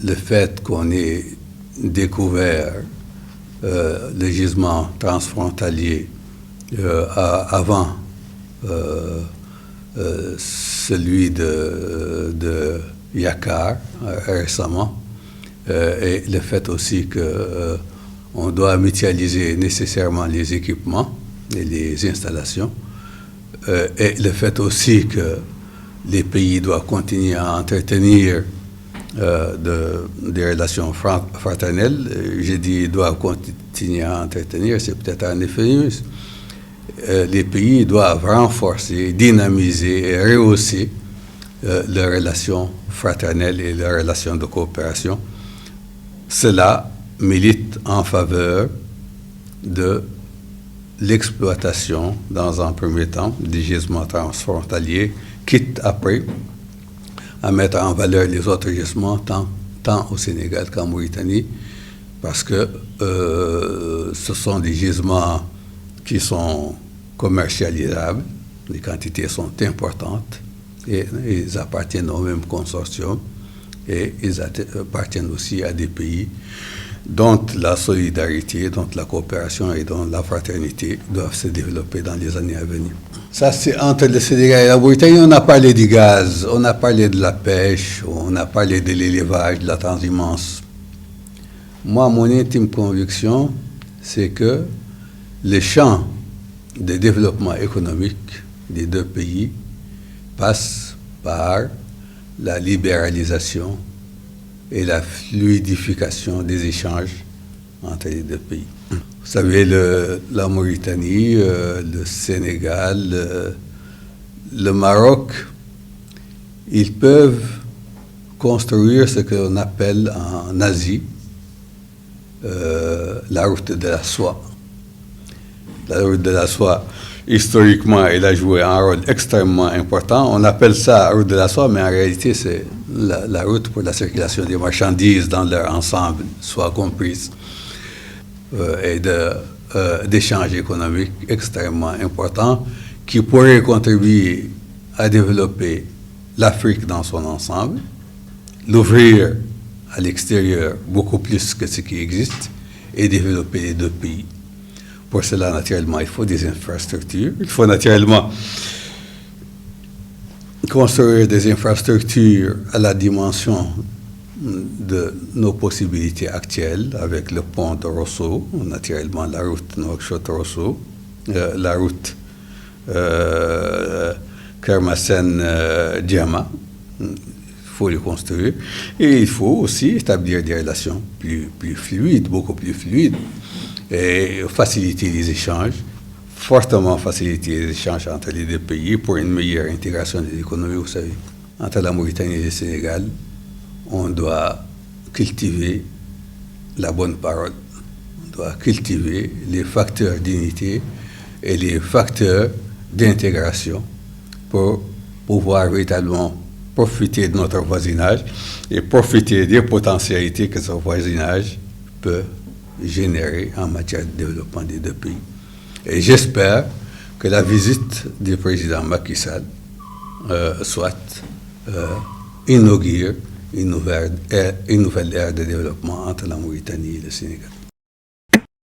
le fait qu'on ait découvert le gisement transfrontalier avant celui de Yakar récemment, et le fait aussi qu'on doit mutualiser nécessairement les équipements et les installations, et le fait aussi que les pays doivent continuer à entretenir des relations fraternelles. J'ai dit doivent continuer à entretenir, c'est peut-être un euphémisme. Les pays doivent renforcer, dynamiser et rehausser leurs relations fraternelles et leurs relations de coopération. Cela milite en faveur de l'exploitation, dans un premier temps, des gisements transfrontaliers, quitte après à mettre en valeur les autres gisements, tant au Sénégal qu'en Mauritanie, parce que ce sont des gisements qui sont commercialisables, les quantités sont importantes, et ils appartiennent au même consortium, et ils appartiennent aussi à des pays dont la solidarité, dont la coopération et dont la fraternité doivent se développer dans les années à venir. Ça, c'est entre le Sénégal et la Mauritanie. On a parlé du gaz, on a parlé de la pêche, on a parlé de l'élevage, de la transhumance. Moi, mon intime conviction, c'est que le champ de développement économique des deux pays passe par la libéralisation et la fluidification des échanges entre les deux pays. Vous savez, la Mauritanie, le Sénégal, le Maroc, ils peuvent construire ce que l'on appelle en Asie la route de la soie. La route de la soie, historiquement, elle a joué un rôle extrêmement important. On appelle ça route de la soie, mais en réalité, c'est la route pour la circulation des marchandises dans leur ensemble, soit comprise, et d'échanges économiques extrêmement importants qui pourraient contribuer à développer l'Afrique dans son ensemble, l'ouvrir à l'extérieur beaucoup plus que ce qui existe et développer les deux pays. Pour cela, naturellement, il faut des infrastructures. Il faut naturellement construire des infrastructures à la dimension de nos possibilités actuelles, avec le pont de Rosso, naturellement la route Nouakchott-Rosso, la route Kermassen-Diama. Il faut les construire. Et il faut aussi établir des relations plus fluides, beaucoup plus fluides, et faciliter les échanges, fortement faciliter les échanges entre les deux pays pour une meilleure intégration des économies. Vous savez, entre la Mauritanie et le Sénégal, on doit cultiver la bonne parole, on doit cultiver les facteurs d'unité et les facteurs d'intégration pour pouvoir véritablement profiter de notre voisinage et profiter des potentialités que ce voisinage peut générer en matière de développement des deux pays. Et j'espère que la visite du président Macky Sall inaugure une nouvelle ère de développement entre la Mauritanie et le Sénégal.